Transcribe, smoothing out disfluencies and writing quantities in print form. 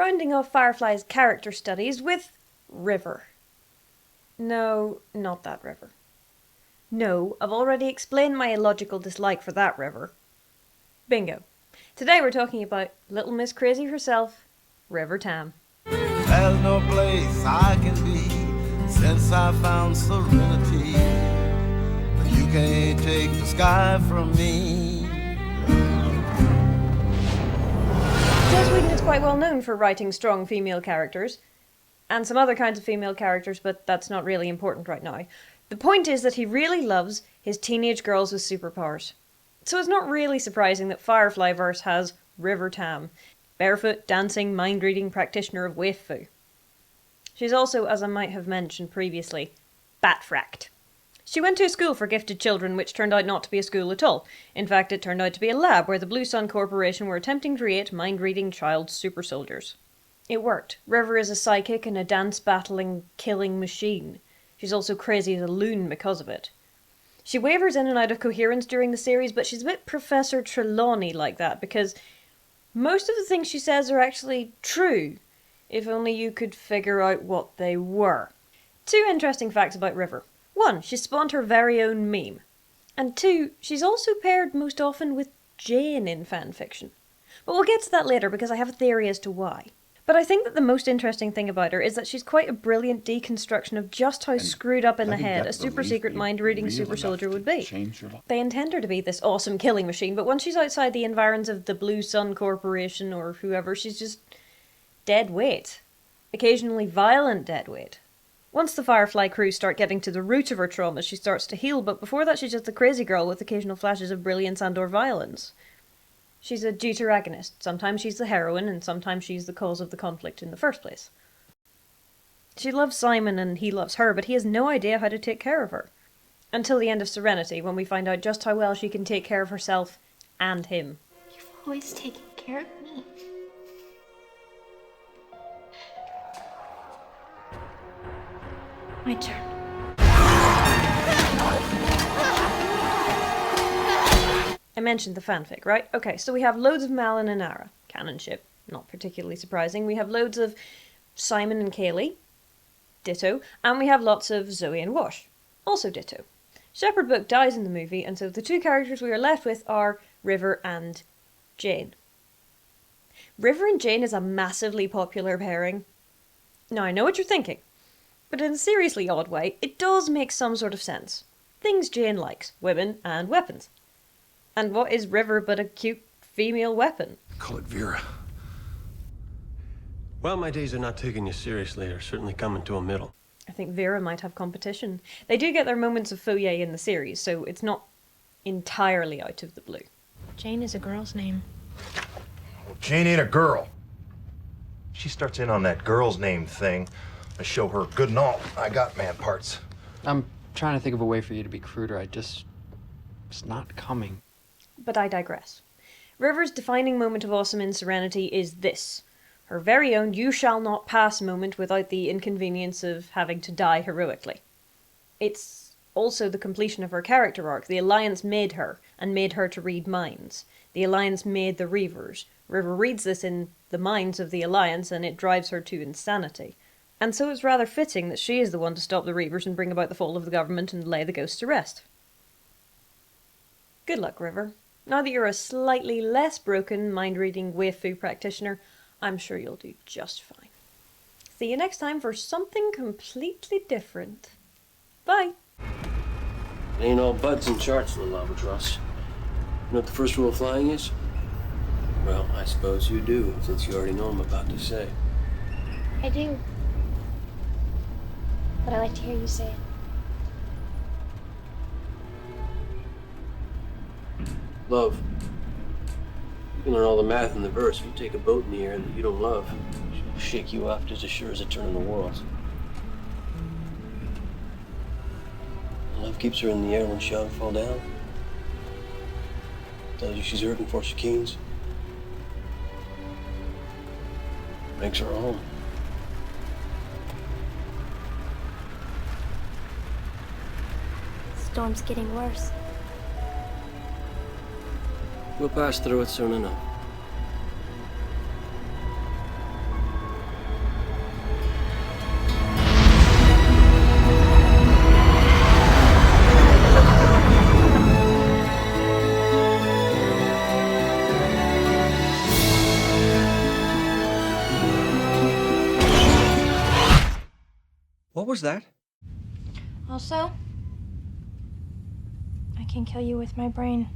rounding off Firefly's character studies with River. No, not that River. No, I've already explained my illogical dislike for that River. Bingo. Today we're talking about Little Miss Crazy herself, River Tam. There's no place I can be since I found serenity. But you can't take the sky from me. Joss Whedon is quite well known for writing strong female characters, and some other kinds of female characters, but that's not really important right now. The point is that he really loves his teenage girls with superpowers. So it's not really surprising that Fireflyverse has River Tam, barefoot, dancing, mind-reading practitioner of Waif Fu. She's also, as I might have mentioned previously, Batfrakked. She went to a school for gifted children which turned out not to be a school at all. In fact, it turned out to be a lab where the Blue Sun Corporation were attempting to create mind-reading child super soldiers. It worked. River is a psychic and a dance-battling, killing machine. She's also crazy as a loon because of it. She wavers in and out of coherence during the series, but she's a bit Professor Trelawney like that, because most of the things she says are actually true, if only you could figure out what they were. 2 interesting facts about River. 1, she spawned her very own meme. And 2, she's also paired most often with Jane in fanfiction. But we'll get to that later because I have a theory as to why. But I think that the most interesting thing about her is that she's quite a brilliant deconstruction of just how screwed up in the head a super secret mind-reading super soldier would be. They intend her to be this awesome killing machine, but once she's outside the environs of the Blue Sun Corporation or whoever, she's just dead weight. Occasionally violent dead weight. Once the Firefly crew start getting to the root of her trauma, she starts to heal, but before that she's just a crazy girl with occasional flashes of brilliance and or violence. She's a deuteragonist. Sometimes she's the heroine, and sometimes she's the cause of the conflict in the first place. She loves Simon and he loves her, but he has no idea how to take care of her. Until the end of Serenity, when we find out just how well she can take care of herself and him. You've always taken care of me. My turn. I mentioned the fanfic, right? Okay, so we have loads of Malin and Ara. Canonship. Not particularly surprising. We have loads of Simon and Kaylee. Ditto. And we have lots of Zoe and Wash. Also ditto. Shepherd Book dies in the movie, and so the 2 characters we are left with are River and Jane. River and Jane is a massively popular pairing. Now, I know what you're thinking. But in a seriously odd way, it does make some sort of sense. Things Jane likes, women and weapons. And what is River but a cute female weapon? Call it Vera. Well, my days of not taking you seriously are certainly coming to a middle. I think Vera might have competition. They do get their moments of foyer in the series, so it's not entirely out of the blue. Jane is a girl's name. Well, Jane ain't a girl. She starts in on that girl's name thing. I show her good and all. I got man parts. I'm trying to think of a way for you to be cruder. It's not coming. But I digress. River's defining moment of awesome in Serenity is this. Her very own you shall not pass moment without the inconvenience of having to die heroically. It's also the completion of her character arc. The Alliance made her, and made her to read minds. The Alliance made the Reavers. River reads this in the minds of the Alliance, and it drives her to insanity. And so it's rather fitting that she is the one to stop the Reavers and bring about the fall of the government and lay the ghosts to rest. Good luck, River. Now that you're a slightly less broken mind-reading Waif Fu practitioner, I'm sure you'll do just fine. See you next time for something completely different. Bye! It ain't all buds and charts, little albatross. You know what the first rule of flying is? Well, I suppose you do, since you already know what I'm about to say. I do. But I like to hear you say it. Love. You can learn all the math in the verse. If you take a boat in the air that you don't love, she'll shake you off just as sure as a turn in the world. Love keeps her in the air when she ought to fall down. Tells you she's hurting before she keens. Makes her home. Storm's getting worse. We'll pass through it soon enough. What was that? Also, I can kill you with my brain.